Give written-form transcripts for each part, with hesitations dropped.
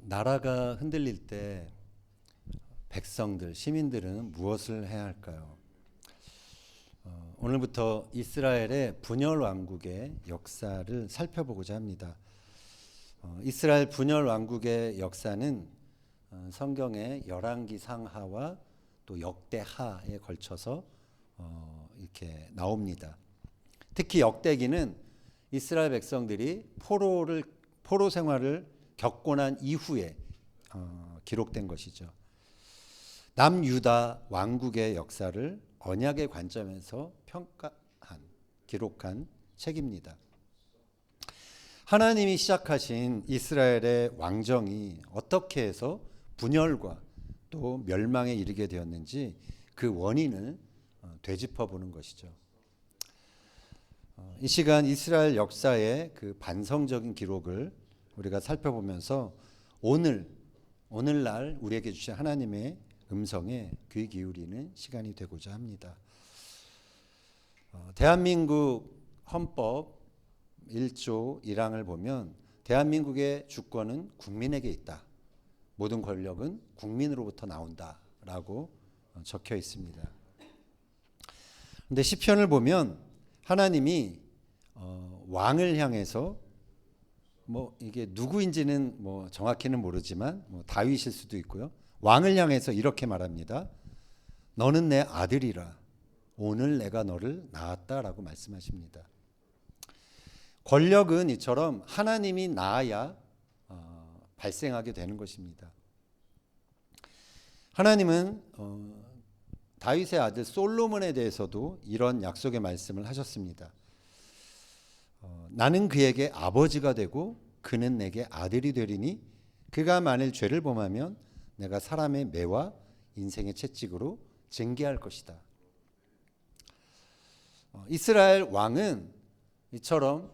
나라가 흔들릴 때 백성들, 시민들은 무엇을 해야 할까요? 오늘부터 이스라엘의 분열 왕국의 역사를 살펴보고자 합니다. 이스라엘 분열 왕국의 역사는 성경의 열왕기 상하와 또 역대하에 걸쳐서 이렇게 나옵니다. 특히 역대기는 이스라엘 백성들이 포로 생활을 겪고 난 이후에 기록된 것이죠. 남유다 왕국의 역사를 언약의 관점에서 기록한 책입니다. 하나님이 시작하신 이스라엘의 왕정이 어떻게 해서 분열과 또 멸망에 이르게 되었는지 그 원인을 되짚어 보는 것이죠. 이 시간 이스라엘 역사의 그 반성적인 기록을 우리가 살펴보면서 오늘날 우리에게 주신 하나님의 음성에 귀 기울이는 시간이 되고자 합니다. 대한민국 헌법 1조 1항을 보면 대한민국의 주권은 국민에게 있다. 모든 권력은 국민으로부터 나온다라고 적혀 있습니다. 그런데 시편을 보면 하나님이 왕을 향해서 이게 누구인지는 정확히는 모르지만 다윗일 수도 있고요. 왕을 향해서 이렇게 말합니다. 너는 내 아들이라. 오늘 내가 너를 낳았다라고 말씀하십니다. 권력은 이처럼 하나님이 낳아야 발생하게 되는 것입니다. 하나님은 다윗의 아들 솔로몬에 대해서도 이런 약속의 말씀을 하셨습니다. 나는 그에게 아버지가 되고 그는 내게 아들이 되리니 그가 만일 죄를 범하면 내가 사람의 매와 인생의 채찍으로 징계할 것이다. 이스라엘 왕은 이처럼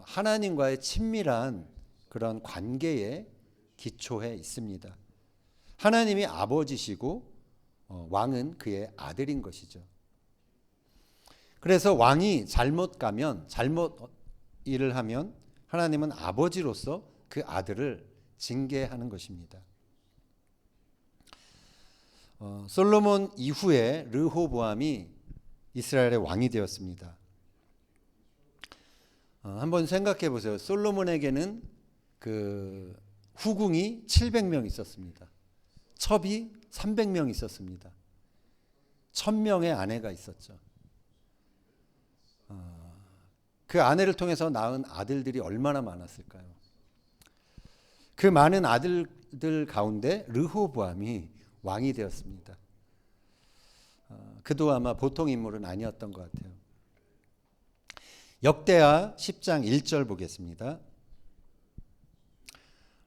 하나님과의 친밀한 그런 관계에 기초해 있습니다. 하나님이 아버지시고 왕은 그의 아들인 것이죠. 그래서 왕이 잘못 일을 하면 하나님은 아버지로서 그 아들을 징계하는 것입니다. 솔로몬 이후에 르호보암이 이스라엘의 왕이 되었습니다. 한번 생각해 보세요. 솔로몬에게는 그 후궁이 700명 있었습니다. 첩이 300명 있었습니다. 1000명의 아내가 있었죠. 그 아내를 통해서 낳은 아들들이 얼마나 많았을까요? 그 많은 아들들 가운데 르호보암이 왕이 되었습니다. 그도 아마 보통 인물은 아니었던 것 같아요. 역대하 10장 1절 보겠습니다.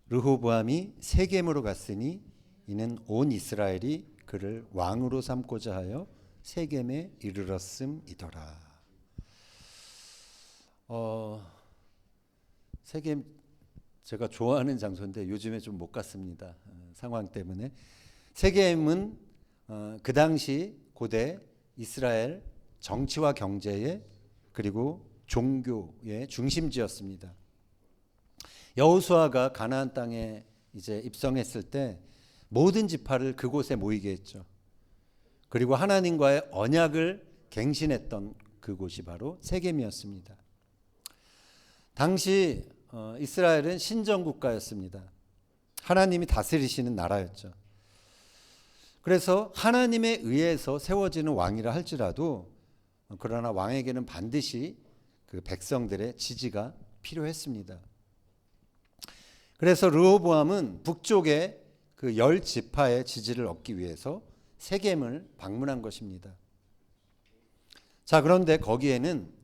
르호보암이 세겜으로 갔으니 이는 온 이스라엘이 그를 왕으로 삼고자 하여 세겜에 이르렀음이더라. 세겜 제가 좋아하는 장소인데 요즘에 좀 못 갔습니다. 상황 때문에. 세겜은 그 당시 고대 이스라엘 정치와 경제의 그리고 종교의 중심지였습니다. 여호수아가 가나안 땅에 이제 입성했을 때 모든 지파를 그곳에 모이게 했죠. 그리고 하나님과의 언약을 갱신했던 그곳이 바로 세겜이었습니다. 당시 이스라엘은 신정국가였습니다. 하나님이 다스리시는 나라였죠. 그래서 하나님에 의해서 세워지는 왕이라 할지라도 그러나 왕에게는 반드시 그 백성들의 지지가 필요했습니다. 그래서 르호보암은 북쪽의 그 10지파의 지지를 얻기 위해서 세겜을 방문한 것입니다. 자, 그런데 거기에는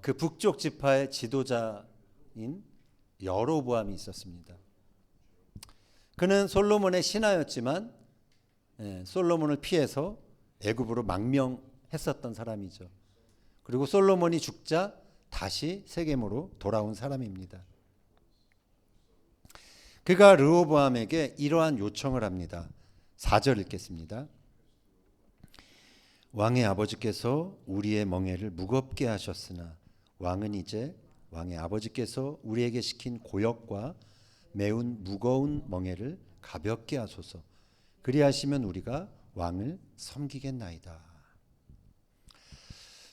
그 북쪽 지파의 지도자인 여로보암이 있었습니다. 그는 솔로몬의 신하였지만 솔로몬을 피해서 애굽으로 망명했었던 사람이죠. 그리고 솔로몬이 죽자 다시 세겜으로 돌아온 사람입니다. 그가 르호보암에게 이러한 요청을 합니다. 4절 읽겠습니다. 왕의 아버지께서 우리의 멍에를 무겁게 하셨으나 왕은 이제 왕의 아버지께서 우리에게 시킨 고역과 매운 무거운 멍에를 가볍게 하소서. 그리하시면 우리가 왕을 섬기겠나이다.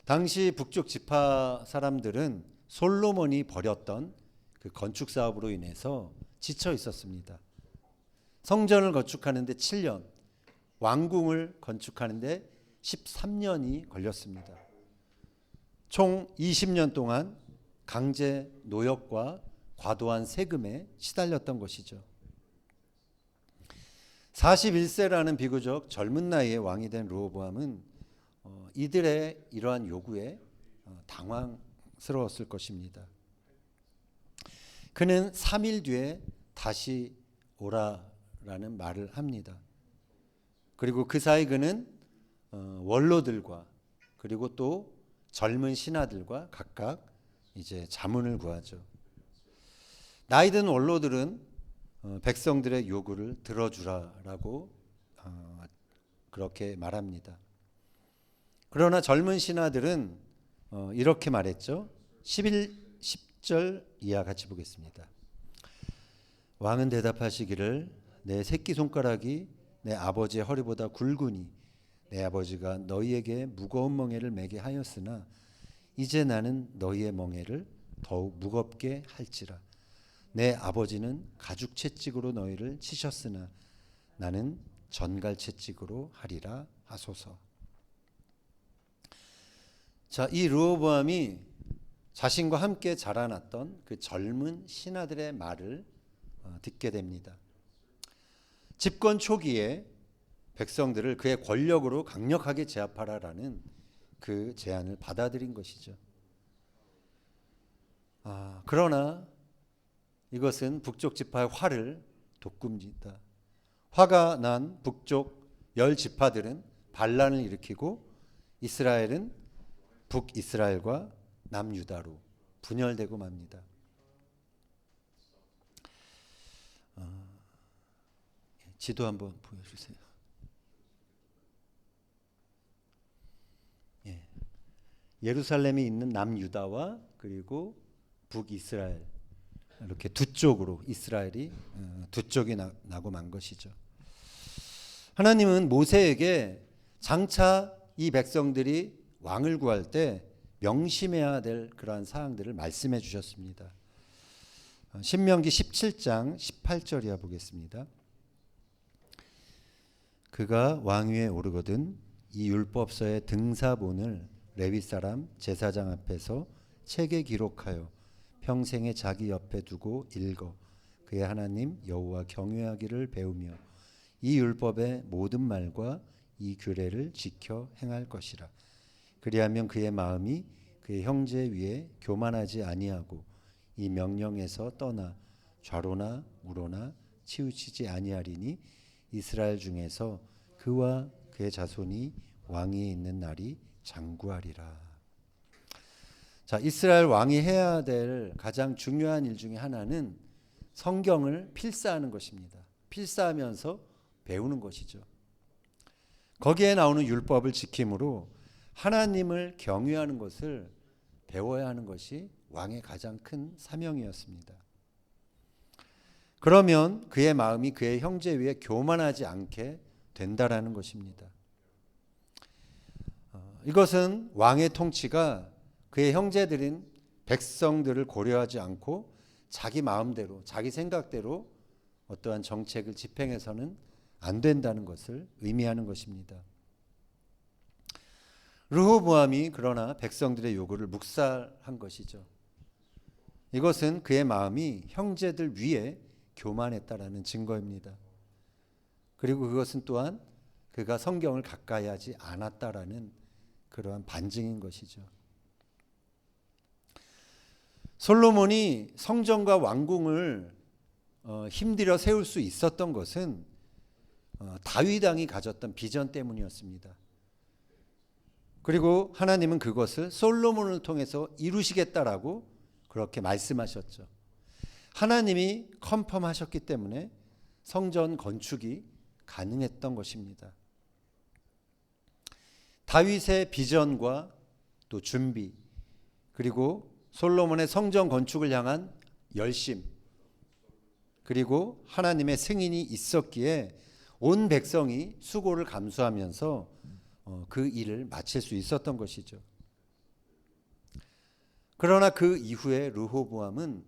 당시 북쪽 지파 사람들은 솔로몬이 벌였던 그 건축 사업으로 인해서 지쳐 있었습니다. 성전을 건축하는데 7년, 왕궁을 건축하는데 13년이 걸렸습니다. 총 20년 동안 강제 노역과 과도한 세금에 시달렸던 것이죠. 41세라는 비교적 젊은 나이에 왕이 된 르호보암은 이들의 이러한 요구에 당황스러웠을 것입니다. 그는 3일 뒤에 다시 오라라는 말을 합니다. 그리고 그 사이 그는 원로들과 그리고 또 젊은 신하들과 각각 이제 자문을 구하죠. 나이든 원로들은 백성들의 요구를 들어주라라고 그렇게 말합니다. 그러나 젊은 신하들은 이렇게 말했죠. 10절 이하 같이 보겠습니다. 왕은 대답하시기를 내 새끼손가락이 내 아버지의 허리보다 굵으니 내 아버지가 너희에게 무거운 멍에를 매게 하였으나 이제 나는 너희의 멍에를 더욱 무겁게 할지라. 내 아버지는 가죽 채찍으로 너희를 치셨으나 나는 전갈 채찍으로 하리라 하소서. 자, 이 르호보암이 자신과 함께 자라났던 그 젊은 신하들의 말을 듣게 됩니다. 집권 초기에 백성들을 그의 권력으로 강력하게 제압하라라는 그 제안을 받아들인 것이죠. 그러나 이것은 북쪽 지파의 화를 돋굽니다. 화가 난 북쪽 10지파들은 반란을 일으키고 이스라엘은 북이스라엘과 남유다로 분열되고 맙니다. 지도 한번 보여주세요. 예루살렘이 있는 남유다와 그리고 북이스라엘 이렇게 두 쪽으로 이스라엘이 두 쪽이 나고 만 것이죠. 하나님은 모세에게 장차 이 백성들이 왕을 구할 때 명심해야 될 그러한 사항들을 말씀해 주셨습니다. 신명기 17장 18절 이하 보겠습니다. 그가 왕위에 오르거든 이 율법서의 등사본을 레위 사람 제사장 앞에서 책에 기록하여 평생에 자기 옆에 두고 읽어 그의 하나님 여호와 경외하기를 배우며 이 율법의 모든 말과 이 규례를 지켜 행할 것이라. 그리하면 그의 마음이 그의 형제 위에 교만하지 아니하고 이 명령에서 떠나 좌로나 우로나 치우치지 아니하리니 이스라엘 중에서 그와 그의 자손이 왕위에 있는 날이 장구하리라. 자, 이스라엘 왕이 해야 될 가장 중요한 일 중에 하나는 성경을 필사하는 것입니다. 필사하면서 배우는 것이죠. 거기에 나오는 율법을 지킴으로 하나님을 경외하는 것을 배워야 하는 것이 왕의 가장 큰 사명이었습니다. 그러면 그의 마음이 그의 형제 위에 교만하지 않게 된다라는 것입니다. 이것은 왕의 통치가 그의 형제들인 백성들을 고려하지 않고 자기 마음대로 자기 생각대로 어떠한 정책을 집행해서는 안 된다는 것을 의미하는 것입니다. 르호보암이 그러나 백성들의 요구를 묵살한 것이죠. 이것은 그의 마음이 형제들 위에 교만했다라는 증거입니다. 그리고 그것은 또한 그가 성경을 가까이 하지 않았다라는 그러한 반증인 것이죠. 솔로몬이 성전과 왕궁을 힘들여 세울 수 있었던 것은 다윗 왕이 가졌던 비전 때문이었습니다. 그리고 하나님은 그것을 솔로몬을 통해서 이루시겠다라고 그렇게 말씀하셨죠. 하나님이 컨펌하셨기 때문에 성전 건축이 가능했던 것입니다. 다윗의 비전과 또 준비 그리고 솔로몬의 성전 건축을 향한 열심 그리고 하나님의 승인이 있었기에 온 백성이 수고를 감수하면서 그 일을 마칠 수 있었던 것이죠. 그러나 그 이후에 르호보암은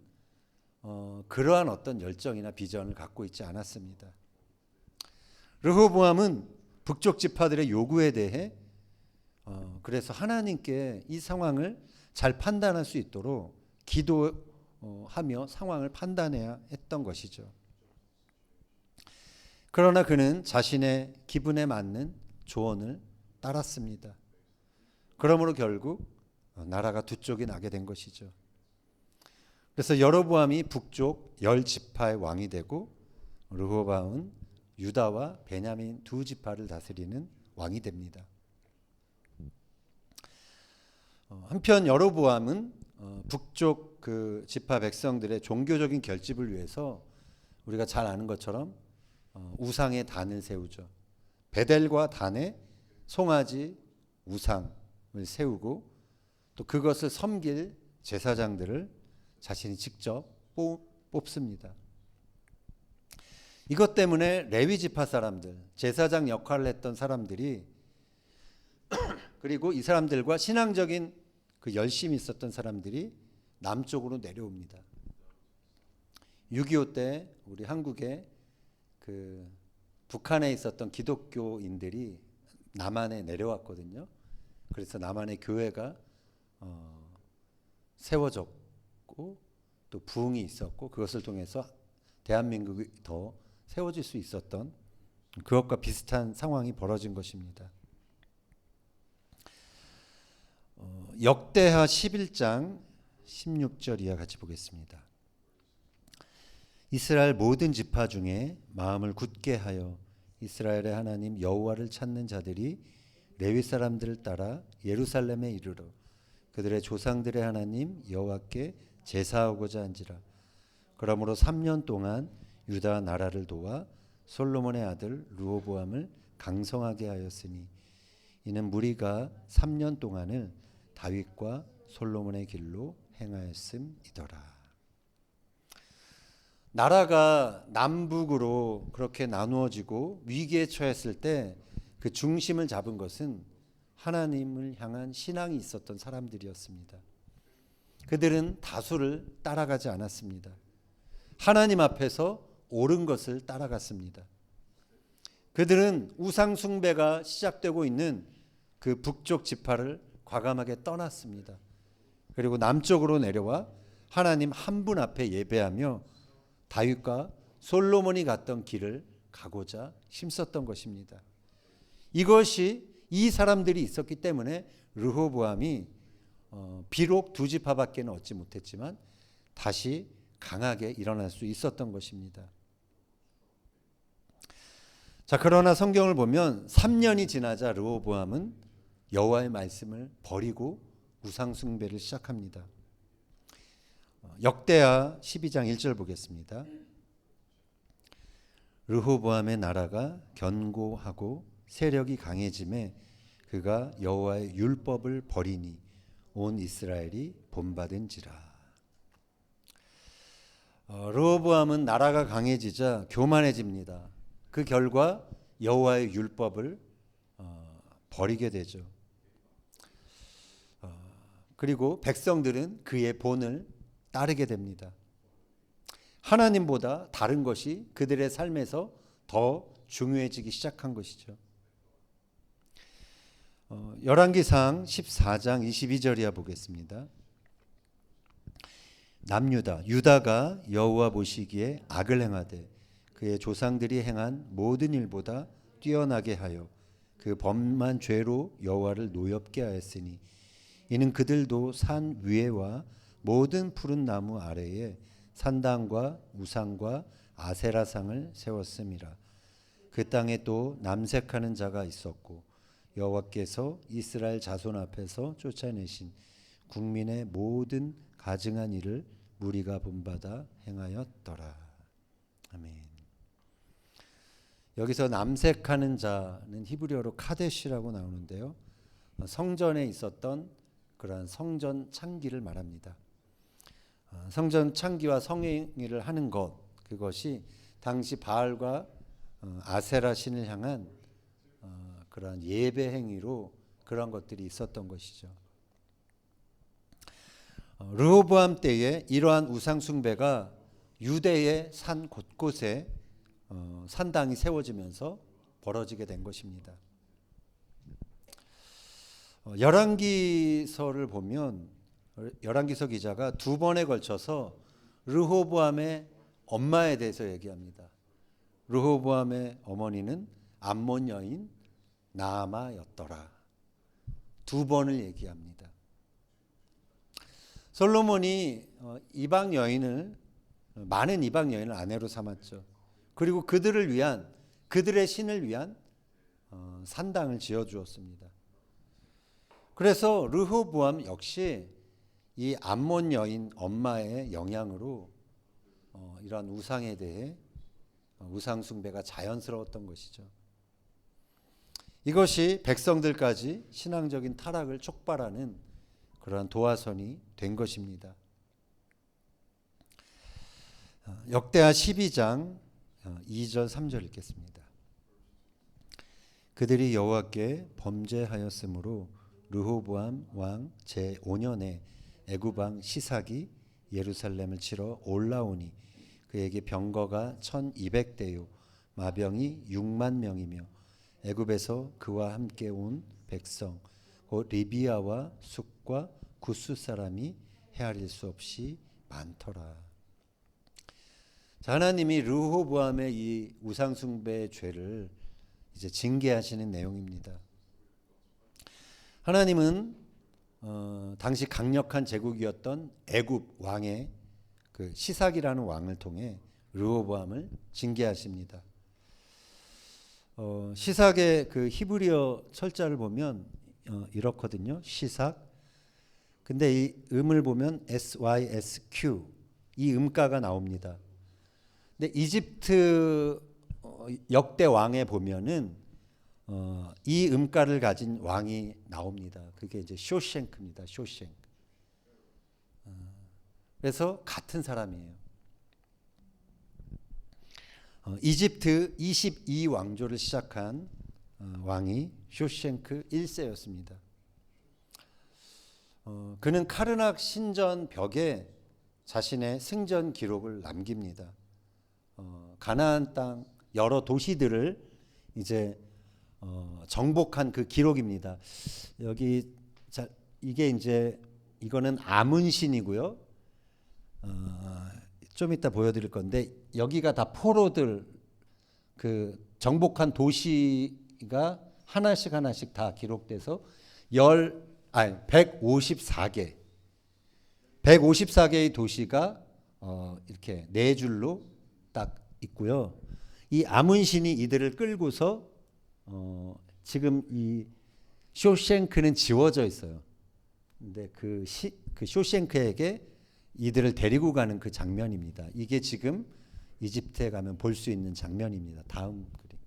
그러한 어떤 열정이나 비전을 갖고 있지 않았습니다. 르호보암은 북쪽 지파들의 요구에 대해 그래서 하나님께 이 상황을 잘 판단할 수 있도록 기도하며 상황을 판단해야 했던 것이죠. 그러나 그는 자신의 기분에 맞는 조언을 따랐습니다. 그러므로 결국 나라가 두 쪽이 나게 된 것이죠. 그래서 여로보암이 북쪽 10지파의 왕이 되고 르호보암은 유다와 베냐민 두 지파를 다스리는 왕이 됩니다. 한편 여로보암은 북쪽 그 지파 백성들의 종교적인 결집을 위해서 우리가 잘 아는 것처럼 우상의 단을 세우죠. 베델과 단에 송아지 우상을 세우고 또 그것을 섬길 제사장들을 자신이 직접 뽑습니다. 이것 때문에 레위 지파 사람들, 제사장 역할을 했던 사람들이 그리고 이 사람들과 신앙적인 그 열심이 있었던 사람들이 남쪽으로 내려옵니다. 6.25 때 우리 한국에 그 북한에 있었던 기독교인들이 남한에 내려왔거든요. 그래서 남한의 교회가 세워졌고 또 부흥이 있었고 그것을 통해서 대한민국이 더 세워질 수 있었던 그것과 비슷한 상황이 벌어진 것입니다. 역대하 11장 16절 이하 같이 보겠습니다. 이스라엘 모든 지파 중에 마음을 굳게 하여 이스라엘의 하나님 여호와를 찾는 자들이 레위 사람들을 따라 예루살렘에 이르러 그들의 조상들의 하나님 여호와께 제사하고자 한지라. 그러므로 3년 동안 유다 나라를 도와 솔로몬의 아들 르호보암을 강성하게 하였으니 이는 무리가 3년 동안을 다윗과 솔로몬의 길로 행하였음이더라. 나라가 남북으로 그렇게 나누어지고 위기에 처했을 때 그 중심을 잡은 것은 하나님을 향한 신앙이 있었던 사람들이었습니다. 그들은 다수를 따라가지 않았습니다. 하나님 앞에서 옳은 것을 따라갔습니다. 그들은 우상 숭배가 시작되고 있는 그 북쪽 지파를 과감하게 떠났습니다. 그리고 남쪽으로 내려와 하나님 한 분 앞에 예배하며 다윗과 솔로몬이 갔던 길을 가고자 힘썼던 것입니다. 이것이 이 사람들이 있었기 때문에 르호보암이 비록 두 지파밖에 얻지 못했지만 다시 강하게 일어날 수 있었던 것입니다. 자, 그러나 성경을 보면 3년이 지나자 르호보암은 여호와의 말씀을 버리고 우상 숭배를 시작합니다. 역대하 12장 1절 보겠습니다. 르호보암의 나라가 견고하고 세력이 강해짐에 그가 여호와의 율법을 버리니 온 이스라엘이 본받은지라. 르호보암은 나라가 강해지자 교만해집니다. 그 결과 여호와의 율법을 버리게 되죠. 그리고 백성들은 그의 본을 따르게 됩니다. 하나님보다 다른 것이 그들의 삶에서 더 중요해지기 시작한 것이죠. 열왕기상 14장 22절 이하 보겠습니다. 남유다 유다가 여호와 보시기에 악을 행하되 그의 조상들이 행한 모든 일보다 뛰어나게 하여 그 범한 죄로 여호와를 노엽게 하였으니 이는 그들도 산 위에와 모든 푸른 나무 아래에 산당과 우상과 아세라상을 세웠음이라. 그 땅에 또 남색하는 자가 있었고 여호와께서 이스라엘 자손 앞에서 쫓아내신 국민의 모든 가증한 일을 무리가 본받아 행하였더라. 아멘. 여기서 남색하는 자는 히브리어로 카데시라고 나오는데요. 성전에 있었던 그러한 성전 창기를 말합니다. 성전 창기와 성행위를 하는 것, 그것이 당시 바알과 아세라 신을 향한 그러한 예배 행위로 그런 것들이 있었던 것이죠. 르호보암 때에 이러한 우상 숭배가 유대의 산 곳곳에 산당이 세워지면서 벌어지게 된 것입니다. 열왕기서를 보면 열왕기서 기자가 두 번에 걸쳐서 르호보암의 엄마에 대해서 얘기합니다. 르호보암의 어머니는 암몬 여인 나아마였더라. 두 번을 얘기합니다. 솔로몬이 이방 여인을 많은 이방 여인을 아내로 삼았죠. 그리고 그들을 위한 그들의 신을 위한 산당을 지어 주었습니다. 그래서 르호보암 역시 이 암몬 여인 엄마의 영향으로 이러한 우상에 대해 우상 숭배가 자연스러웠던 것이죠. 이것이 백성들까지 신앙적인 타락을 촉발하는 그러한 도화선이 된 것입니다. 역대하 12장 2절 3절 읽겠습니다. 그들이 여호와께 범죄하였으므로 르호보암 왕 제5년에 애굽 왕 시삭이 예루살렘을 치러 올라오니 그에게 병거가 1200대요 마병이 6만 명이며 애굽에서 그와 함께 온 백성 곧 리비아와 숫과 구스 사람이 헤아릴 수 없이 많더라. 자, 하나님이 르호보암의 이 우상 숭배의 죄를 이제 징계하시는 내용입니다. 하나님은 당시 강력한 제국이었던 애굽 왕의 그 시삭이라는 왕을 통해 르호보암을 징계하십니다. 시삭의 그 히브리어 철자를 보면 이렇거든요. 시삭. 근데 이 음을 보면 SYSQ 이 음가가 나옵니다. 근데 이집트 역대 왕에 보면은 이 음가를 가진 왕이 나옵니다. 그게 이제 쇼생크입니다. 쇼생크. 그래서 같은 사람이에요. 이집트 22왕조를 시작한 왕이 쇼생크 1세였습니다. 그는 카르낙 신전 벽에 자신의 승전 기록을 남깁니다. 가나안 땅 여러 도시들을 이제 정복한 그 기록입니다. 여기 자, 이게 이제 이거는 아문신이고요. 좀 이따 보여드릴 건데 여기가 다 포로들 그 정복한 도시가 하나씩 하나씩 다 기록돼서 154개의 도시가 이렇게 네 줄로 딱 있고요. 이 아문신이 이들을 끌고서 지금 이 쇼생크는 지워져 있어요. 근데 그 쇼생크에게 이들을 데리고 가는 그 장면입니다. 이게 지금 이집트에 가면 볼 수 있는 장면입니다. 다음 그림.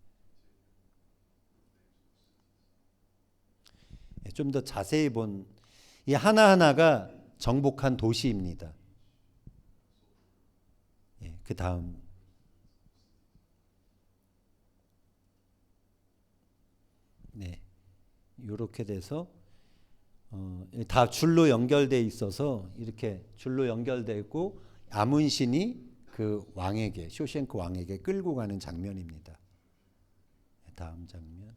좀 더 자세히 본 이 하나하나가 정복한 도시입니다. 그 다음. 네, 이렇게 돼서 다 줄로 연결돼 있어서 이렇게 줄로 연결돼 있고 아문신이 그 왕에게 쇼생크 왕에게 끌고 가는 장면입니다. 다음 장면.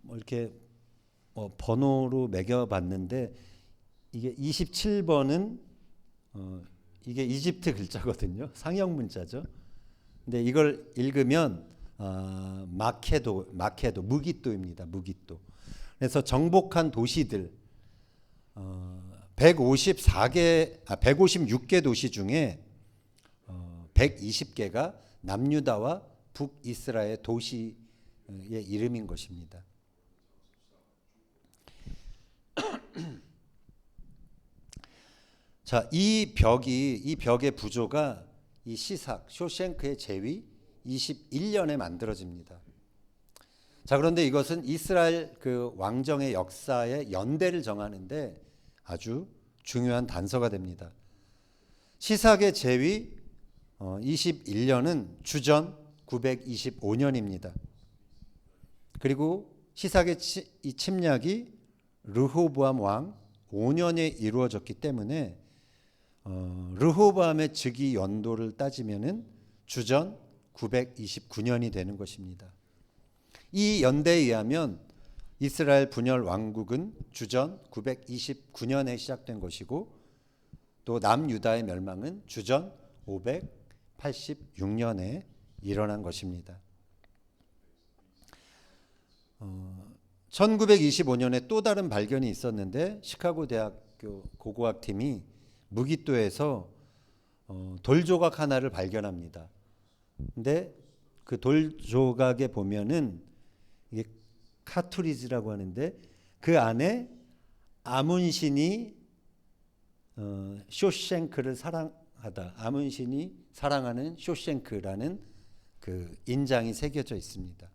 이렇게 번호로 매겨봤는데 이게 27번은 이게 이집트 글자거든요. 상형 문자죠. 근데 이걸 읽으면 마케도 무기또입니다. 무기또. 그래서 정복한 도시들 156개 도시 중에 120개가 남유다와 북이스라엘 도시의 이름인 것입니다. 자, 이 벽의 부조가 이 시삭 쇼생크의 제위 21년에 만들어집니다. 자, 그런데 이것은 이스라엘 그 왕정의 역사의 연대를 정하는데 아주 중요한 단서가 됩니다. 시삭의 제위 21년은 주전 925년입니다. 그리고 시삭의 이 침략이 르호보암 왕 5년에 이루어졌기 때문에 르호보암의 즉위 연도를 따지면은 주전 929년이 되는 것입니다. 이 연대에 의하면 이스라엘 분열 왕국은 주전 929년에 시작된 것이고 또 남유다의 멸망은 주전 586년에 일어난 것입니다. 1925년에 또 다른 발견이 있었는데 시카고 대학교 고고학팀이 무기또에서 돌 조각 하나를 발견합니다. 근데 그 돌 조각에 보면은 이게 카투리지라고 하는데 그 안에 아문신이 쇼생크를 사랑하다. 아문신이 사랑하는 쇼생크라는 그 인장이 새겨져 있습니다.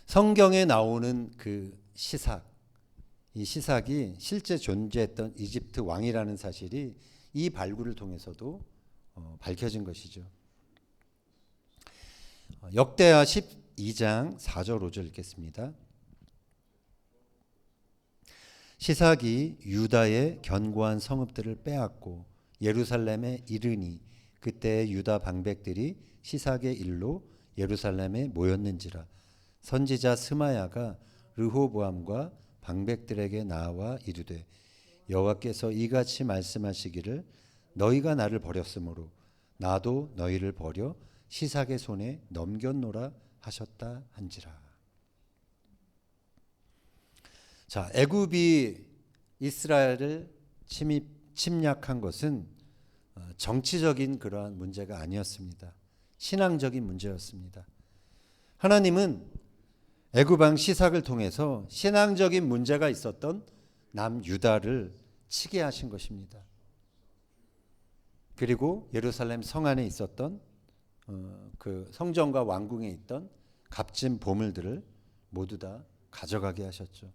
성경에 나오는 그 시삭, 이 시삭이 실제 존재했던 이집트 왕이라는 사실이 이 발굴을 통해서도 밝혀진 것이죠. 역대하 12장 4절 5절 읽겠습니다. 시삭이 유다의 견고한 성읍들을 빼앗고 예루살렘에 이르니 그때 유다 방백들이 시삭의 일로 예루살렘에 모였는지라. 선지자 스마야가 르호보암과 방백들에게 나와 이르되 여호와께서 이같이 말씀하시기를 너희가 나를 버렸으므로 나도 너희를 버려 시삭의 손에 넘겼노라 하셨다 한지라. 자, 애굽이 이스라엘을 침략한 것은 정치적인 그러한 문제가 아니었습니다. 신앙적인 문제였습니다. 하나님은 애굽 왕 시삭을 통해서 신앙적인 문제가 있었던 남유다를 치게 하신 것입니다. 그리고 예루살렘 성 안에 있었던 그 성전과 왕궁에 있던 값진 보물들을 모두 다 가져가게 하셨죠.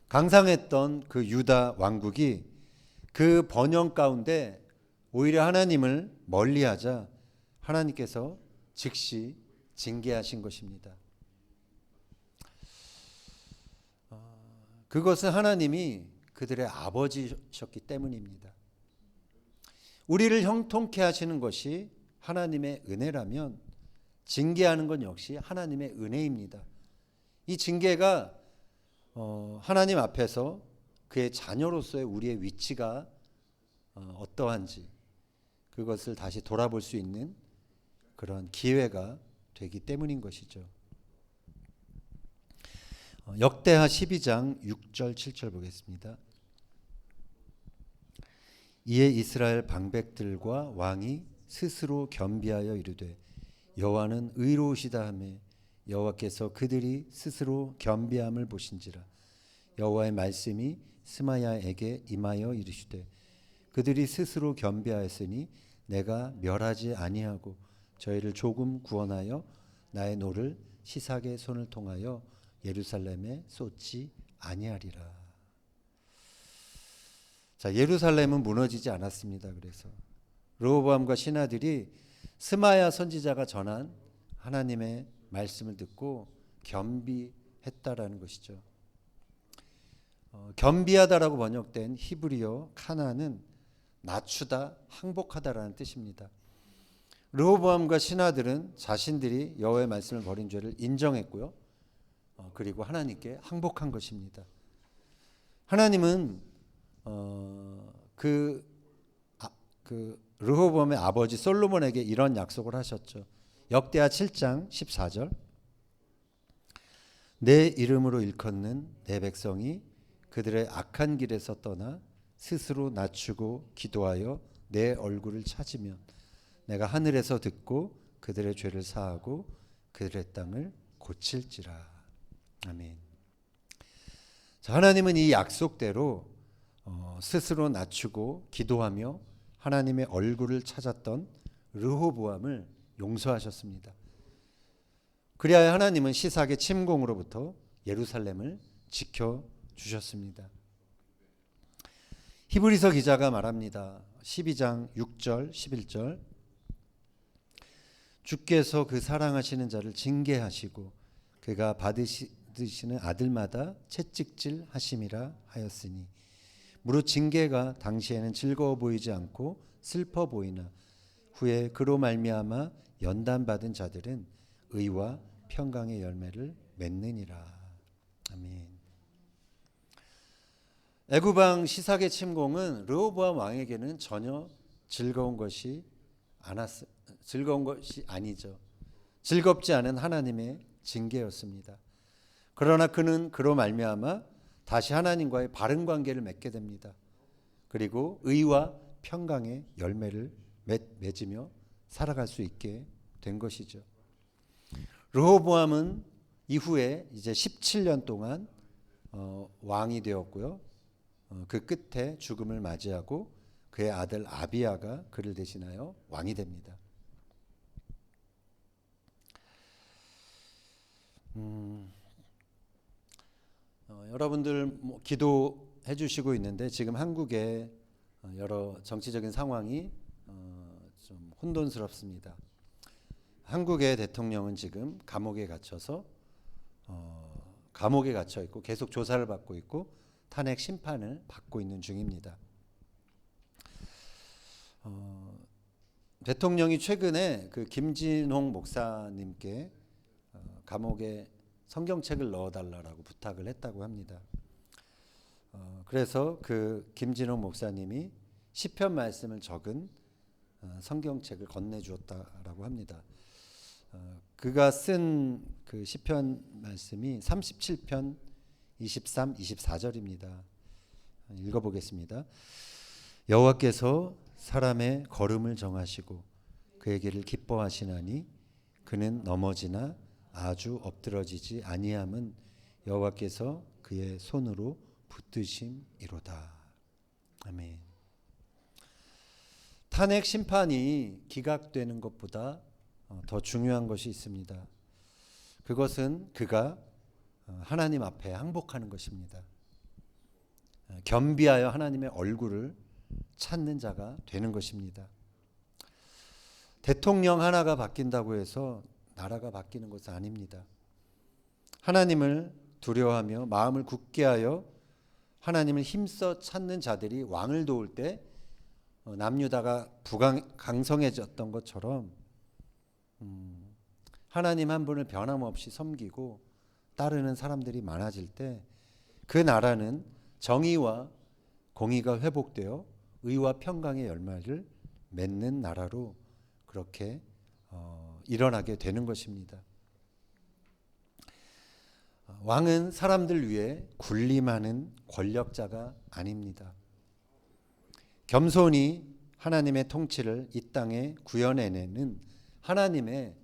강상했던 그 유다 왕국이 그 번영 가운데 오히려 하나님을 멀리하자 하나님께서 즉시 징계하신 것입니다. 그것은 하나님이 그들의 아버지셨기 때문입니다. 우리를 형통케 하시는 것이 하나님의 은혜라면 징계하는 건 역시 하나님의 은혜입니다. 이 징계가 하나님 앞에서 그의 자녀로서의 우리의 위치가 어떠한지 그것을 다시 돌아볼 수 있는 그런 기회가 되기 때문인 것이죠. 역대하 12장 6절 7절 보겠습니다. 이에 이스라엘 방백들과 왕이 스스로 겸비하여 이르되 여호와는 의로우시다 하며 여호와께서 그들이 스스로 겸비함을 보신지라. 여호와의 말씀이 스마야에게 임하여 이르시되 그들이 스스로 겸비하였으니 내가 멸하지 아니하고 저희를 조금 구원하여 나의 노를 시삭의 손을 통하여 예루살렘에 쏟지 아니하리라. 자, 예루살렘은 무너지지 않았습니다. 그래서 르호보암과 신하들이 스마야 선지자가 전한 하나님의 말씀을 듣고 겸비했다라는 것이죠. 겸비하다라고 번역된 히브리어 카나는 낮추다, 항복하다라는 뜻입니다. 르호보암과 신하들은 자신들이 여호와의 말씀을 버린 죄를 인정했고요. 그리고 하나님께 항복한 것입니다. 하나님은 그 르호보암의 아버지 솔로몬에게 이런 약속을 하셨죠. 역대하 7장 14절 내 이름으로 일컫는 내 백성이 그들의 악한 길에서 떠나 스스로 낮추고 기도하여 내 얼굴을 찾으면 내가 하늘에서 듣고 그들의 죄를 사하고 그들의 땅을 고칠지라. 아멘. 자, 하나님은 이 약속대로 스스로 낮추고 기도하며 하나님의 얼굴을 찾았던 르호보암을 용서하셨습니다. 그리하여 하나님은 시삭의 침공으로부터 예루살렘을 지켜 주셨습니다. 히브리서 기자가 말합니다. 12장 6절 11절 주께서 그 사랑하시는 자를 징계하시고 그가 받으시는 아들마다 채찍질 하심이라 하였으니 무릇 징계가 당시에는 즐거워 보이지 않고 슬퍼 보이나 후에 그로 말미암아 연단받은 자들은 의와 평강의 열매를 맺느니라. 아멘. 애굽 왕 시삭의 침공은 르호보암 왕에게는 전혀 즐거운 것이 아니죠. 즐겁지 않은 하나님의 징계였습니다. 그러나 그는 그로 말미암아 다시 하나님과의 바른 관계를 맺게 됩니다. 그리고 의와 평강의 열매를 맺으며 살아갈 수 있게 된 것이죠. 르호보암은 이후에 이제 17년 동안 왕이 되었고요. 그 끝에 죽음을 맞이하고 그의 아들 아비야가 그를 대신하여 왕이 됩니다. 여러분들 기도해 주시고 있는데 지금 한국의 여러 정치적인 상황이 좀 혼돈스럽습니다. 한국의 대통령은 지금 감옥에 갇혀 있고 계속 조사를 받고 있고 탄핵 심판을 받고 있는 중입니다. 대통령이 최근에 그 김진홍 목사님께 감옥에 성경책을 넣어달라고 부탁을 했다고 합니다. 그래서 그 김진홍 목사님이 시편 말씀을 적은 성경책을 건네주었다라고 합니다. 그가 쓴 그 시편 말씀이 37편 23, 24절입니다. 읽어보겠습니다. 여호와께서 사람의 걸음을 정하시고 그의 길을 기뻐하시나니 그는 넘어지나 아주 엎드러지지 아니함은 여호와께서 그의 손으로 붙드심이로다. 아멘. 탄핵 심판이 기각되는 것보다 더 중요한 것이 있습니다. 그것은 그가 하나님 앞에 항복하는 것입니다. 겸비하여 하나님의 얼굴을 찾는 자가 되는 것입니다. 대통령 하나가 바뀐다고 해서 나라가 바뀌는 것은 아닙니다. 하나님을 두려워하며 마음을 굳게 하여 하나님을 힘써 찾는 자들이 왕을 도울 때 남유다가 강성해졌던 것처럼 하나님 한 분을 변함없이 섬기고 따르는 사람들이 많아질 때 그 나라는 정의와 공의가 회복되어 의와 평강의 열매를 맺는 나라로 그렇게 일어나게 되는 것입니다. 왕은 사람들 위해 군림하는 권력자가 아닙니다. 겸손히 하나님의 통치를 이 땅에 구현해내는 하나님의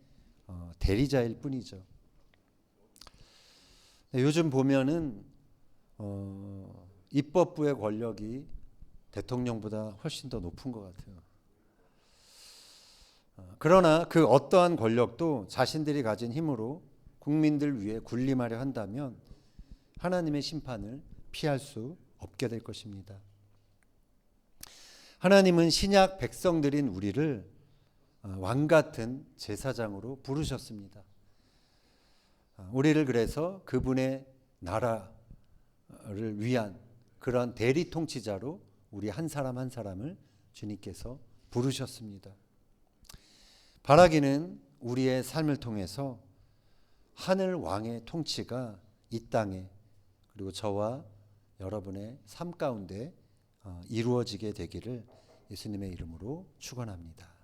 대리자일 뿐이죠. 요즘 보면은 입법부의 권력이 대통령보다 훨씬 더 높은 것 같아요. 그러나 그 어떠한 권력도 자신들이 가진 힘으로 국민들 위해 군림하려 한다면 하나님의 심판을 피할 수 없게 될 것입니다. 하나님은 신약 백성들인 우리를 왕 같은 제사장으로 부르셨습니다. 우리를 그래서 그분의 나라를 위한 그런 대리 통치자로 우리 한 사람 한 사람을 주님께서 부르셨습니다. 바라기는 우리의 삶을 통해서 하늘 왕의 통치가 이 땅에 그리고 저와 여러분의 삶 가운데 이루어지게 되기를 예수님의 이름으로 축원합니다.